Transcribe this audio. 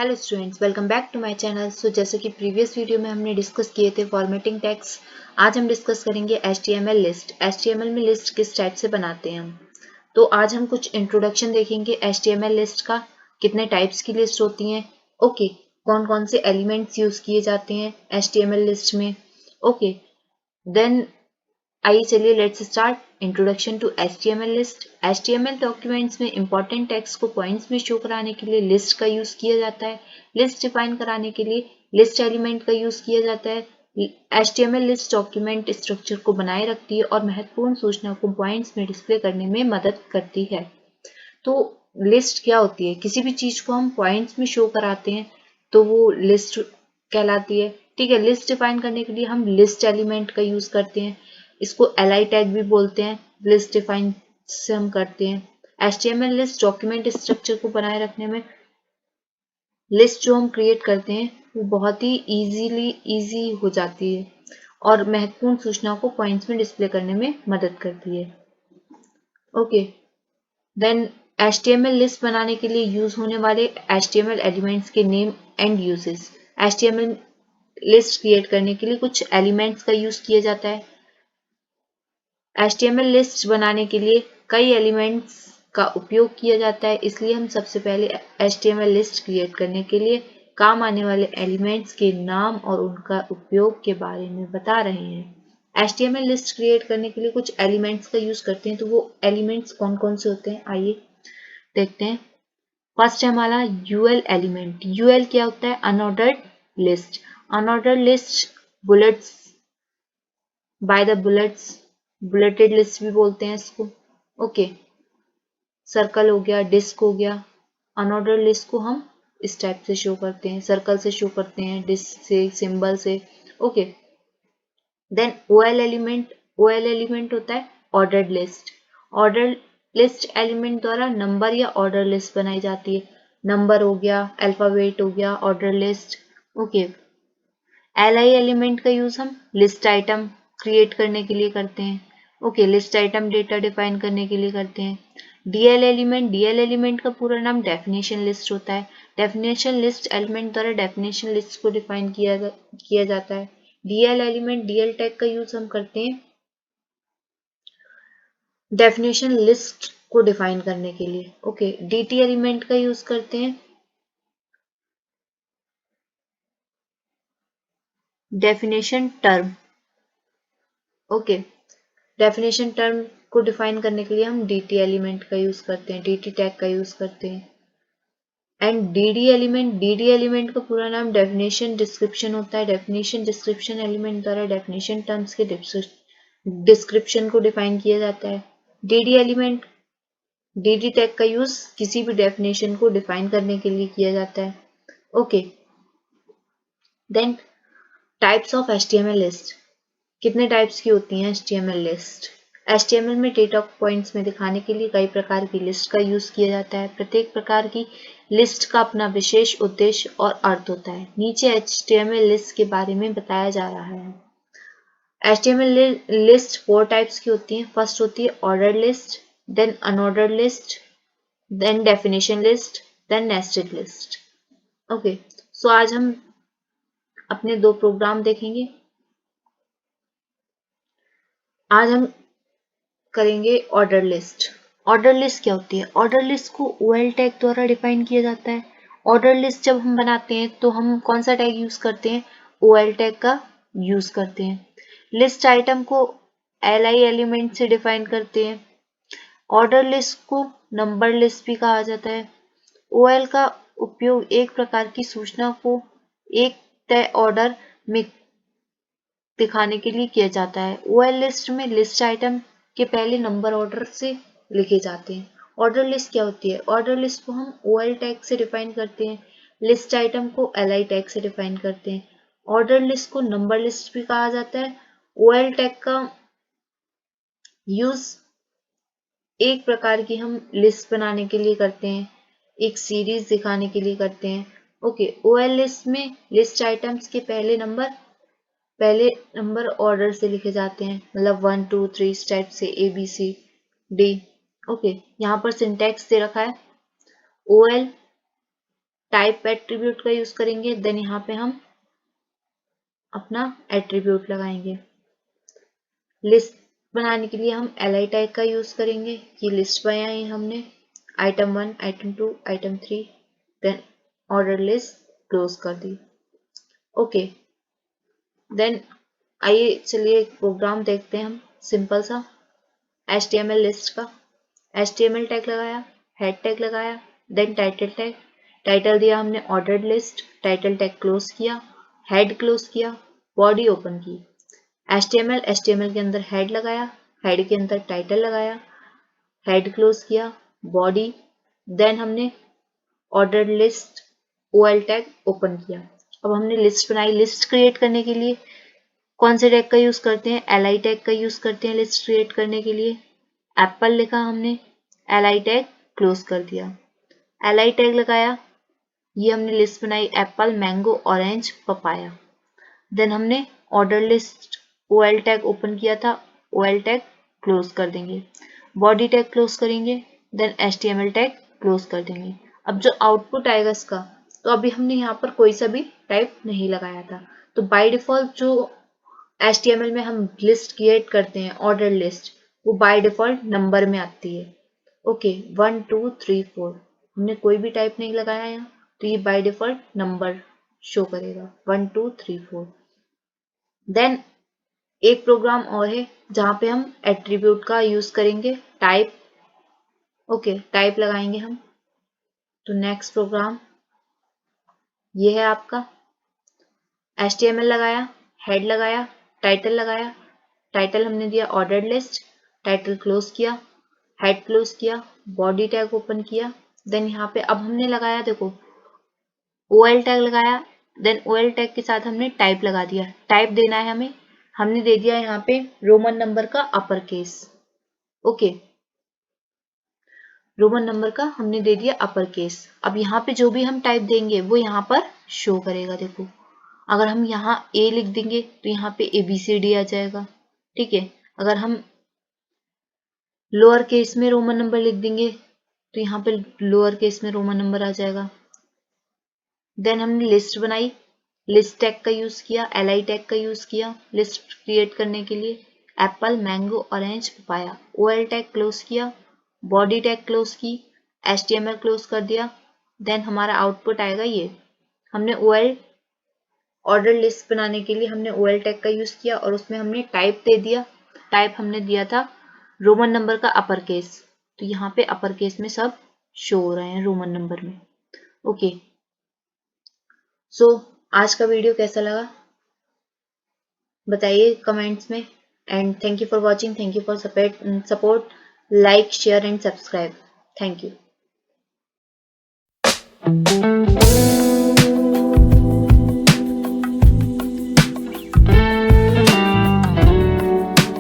Hello students, welcome back to my channel. जैसे कि previous video में हमने डिस्कस किए थे फॉर्मेटिंग टैग्स, आज हम डिस्कस करेंगे HTML लिस्ट। HTML में लिस्ट किस टाइप से बनाते हैं हम। तो आज हम कुछ इंट्रोडक्शन देखेंगे HTML लिस्ट का, कितने टाइप्स की लिस्ट होती हैं, ओके, कौन कौन से एलिमेंट्स यूज किए जाते हैं HTML लिस्ट में, ओके। देन आइए चलिए let's start. Introduction to HTML list. HTML documents में इंपॉर्टेंट टेक्स्ट को पॉइंट्स में शो कराने के लिए लिस्ट का यूज किया जाता है। लिस्ट डिफाइन कराने के लिए लिस्ट एलिमेंट का यूज किया जाता है। HTML लिस्ट डॉक्यूमेंट स्ट्रक्चर को बनाए रखती है और महत्वपूर्ण सूचना को पॉइंट्स में डिस्प्ले करने में मदद करती है। तो लिस्ट क्या होती है? किसी भी चीज को हम पॉइंट्स में शो कराते हैं तो वो लिस्ट कहलाती है। ठीक है, लिस्ट डिफाइन करने के लिए हम लिस्ट एलिमेंट का यूज करते हैं। इसको li टैग भी बोलते हैं। लिस्ट डिफाइन से हम करते हैं। HTML लिस्ट डॉक्यूमेंट स्ट्रक्चर को बनाए रखने में लिस्ट जो हम क्रिएट करते हैं वो बहुत ही इजी हो जाती है और महत्वपूर्ण सूचना को पॉइंट्स में डिस्प्ले करने में मदद करती है। ओके, देन HTML लिस्ट बनाने के लिए यूज होने वाले HTML एलिमेंट्स के name and uses. HTML list create करने के लिए कुछ एलिमेंट्स का यूज किया जाता है। HTML लिस्ट बनाने के लिए कई एलिमेंट्स का उपयोग किया जाता है, इसलिए हम सबसे पहले HTML लिस्ट क्रिएट करने के लिए काम आने वाले एलिमेंट्स के नाम और उनका उपयोग के बारे में बता रहे हैं। HTML लिस्ट क्रिएट करने के लिए कुछ एलिमेंट्स का यूज करते हैं, तो वो एलिमेंट्स कौन कौन से होते हैं आइए देखते हैं। फर्स्ट है हमारा UL एलिमेंट। UL क्या होता है? Unordered list. Unordered list bullets, by the bullets, bulleted list भी बोलते हैं इसको। ओके, सर्कल हो गया, डिस्क हो गया। अनऑर्डर्ड लिस्ट को हम इस टाइप से शो करते हैं, सर्कल से शो करते हैं, डिस्क से, सिंबल से। ओके, देन OL एलिमेंट होता है ordered list. Ordered list element द्वारा नंबर या ऑर्डर लिस्ट बनाई जाती है। नंबर हो गया, अल्फाबेट हो गया, order list. Okay, LI element का यूज हम लिस्ट आइटम क्रिएट करने के लिए करते हैं। Okay, list item data define करने के लिए करते हैं। DL एलिमेंट का पूरा नाम डेफिनेशन लिस्ट होता है। डेफिनेशन लिस्ट एलिमेंट द्वारा डेफिनेशन लिस्ट को डिफाइन किया जाता है। DL एलिमेंट, DL टैग का यूज हम करते हैं डेफिनेशन लिस्ट को डिफाइन करने के लिए। ओके, DT एलिमेंट का यूज करते हैं definition term. Okay, definition term को डिफाइन करने के लिए हम DT एलिमेंट का यूज करते हैं, DT टैग का यूज करते हैं। एंड DD एलिमेंट का पूरा नाम डेफिनेशन डिस्क्रिप्शन होता है। डेफिनेशन डिस्क्रिप्शन एलिमेंट द्वारा डेफिनेशन टर्म्स के डिस्क्रिप्शन को डिफाइन किया जाता है। DD एलिमेंट, DD टैग का यूज किसी भी डेफिनेशन को डिफाइन करने के लिए किया जाता है। Okay, then types of HTML list. कितने टाइप्स की होती हैं HTML लिस्ट? HTML में डेटा पॉइंट्स में दिखाने के लिए कई प्रकार की लिस्ट का यूज किया जाता है। प्रत्येक प्रकार की लिस्ट का अपना विशेष उद्देश्य और अर्थ होता है। नीचे HTML लिस्ट के बारे में बताया जा रहा है। HTML लिस्ट 4 टाइप्स की होती है। फर्स्ट होती है order list, then unordered list, then definition list, then nested list. Okay, so आज हम अपने दो प्रोग्राम देखेंगे। आज हम करेंगे ऑर्डर लिस्ट। ऑर्डर लिस्ट क्या होती है? ऑर्डर लिस्ट को OL टैग द्वारा डिफाइन किया जाता है। ऑर्डर लिस्ट जब हम बनाते हैं तो हम कौन सा टैग यूज करते हैं? OL टैग का यूज करते हैं। लिस्ट आइटम को LI एलिमेंट से डिफाइन करते हैं। ऑर्डर लिस्ट को नंबर लिस्ट भी कहा जाता है। OL का उपयोग एक प्रकार की सूचना को एक तय ऑर्डर में दिखाने के लिए किया जाता है। OL लिस्ट में लिस्ट आइटम के पहले नंबर ऑर्डर से लिखे जाते हैं। ऑर्डर लिस्ट क्या होती है? ऑर्डर लिस्ट को हम OL टैग से डिफाइन करते हैं। लिस्ट आइटम को LI टैग से डिफाइन करते हैं। ऑर्डर लिस्ट को नंबर लिस्ट भी कहा जाता है। OL टैग का यूज एक प्रकार की हम लिस्ट बनाने के लिए करते हैं, एक सीरीज दिखाने के लिए करते हैं। ओके, OL लिस्ट में लिस्ट आइटम्स के पहले नंबर ऑर्डर से लिखे जाते हैं, मतलब 1 2 3 टाइप से ABCD। ओके, यहाँ पर सिंटैक्स दे रखा है OL टाइप एट्रीब्यूट का यूज करेंगे, देन यहाँ पे हम अपना एट्रीब्यूट लगाएंगे। लिस्ट बनाने के लिए हम li टैग का यूज करेंगे। ये लिस्ट बनाई हमने, item 1, item 2, item 3, then order list close कर दी। ओके, देन आइए चलिए एक प्रोग्राम देखते हैं हम, सिंपल सा HTML लिस्ट का। HTML टैग लगाया, हेड टैग लगाया, देन टाइटल टैग, टाइटल दिया हमने ordered list, title tag close किया, हेड क्लोज किया, बॉडी ओपन की। HTML के अंदर हेड लगाया, हेड के अंदर टाइटल लगाया, हेड क्लोज किया, बॉडी, देन हमने ordered list OL tag open किया। अब हमने लिस्ट बनाई। लिस्ट क्रिएट करने के लिए कौन से टैग का यूज करते हैं? li टैग का यूज करते हैं लिस्ट क्रिएट करने के लिए। एप्पल लिखा हमने, li टैग क्लोज कर दिया, li टैग लगाया, ये हमने लिस्ट बनाई apple, mango, orange, papaya. Then हमने order list OL tag open किया था, OL टैग क्लोज कर देंगे, बॉडी टैग क्लोज करेंगे, देन HTML टैग क्लोज कर देंगे। अब जो आउटपुट आएगा इसका, तो अभी हमने यहाँ पर कोई सा भी टाइप नहीं लगाया था, तो बाय डिफॉल्ट जो HTML में हम लिस्ट क्रिएट करते हैं ऑर्डर लिस्ट, वो बाय डिफॉल्ट नंबर में आती है। ओके, 1 2 3 4 हमने कोई भी टाइप नहीं लगाया यहाँ, तो ये बाय डिफॉल्ट नंबर शो करेगा 1 2 3 4। देन एक प्रोग्राम और है जहाँ पे हम एट्रीब्यूट का यूज करेंगे, टाइप। ओके, टाइप लगाएंगे हम। तो नेक्स्ट प्रोग्राम ये है आपका, HTML लगाया, हेड लगाया, टाइटल लगाया, टाइटल हमने दिया ऑर्डर्ड लिस्ट, टाइटल क्लोज किया, हेड क्लोज किया, बॉडी टैग ओपन किया, देन यहाँ पे अब हमने लगाया, देखो OL टैग लगाया, देन OL टैग के साथ हमने टाइप लगा दिया। टाइप देना है हमें, हमने दे दिया यहाँ पे रोमन नंबर का upper case. Okay, Roman number का हमने दे दिया अपर केस। अब यहाँ पे जो भी हम टाइप देंगे वो यहाँ पर शो करेगा। देखो, अगर हम यहाँ A लिख देंगे तो यहाँ पे ABCD आ जाएगा, ठीक है। अगर हम लोअर केस में रोमन नंबर लिख देंगे तो यहाँ पे लोअर केस में रोमन नंबर आ जाएगा। देन हमने लिस्ट बनाई, लिस्ट टैग का यूज किया, li टैग का यूज किया लिस्ट क्रिएट करने के लिए, Apple, mango, orange, papaya. OL tag close किया, बॉडी टैग क्लोज की, HTML क्लोज कर दिया। देन हमारा आउटपुट आएगा ये, हमने OL ऑर्डर लिस्ट बनाने के लिए हमने OL टैग का यूज किया और उसमें हमने टाइप दे दिया। टाइप हमने दिया था रोमन नंबर का अपर केस, तो यहाँ पे अपर केस में सब शो हो रहे हैं रोमन नंबर में। ओके, सो आज का वीडियो कैसा लगा बताइए कमेंट्स में, and thank you for watching, thank you for support, like, share and subscribe, thank you.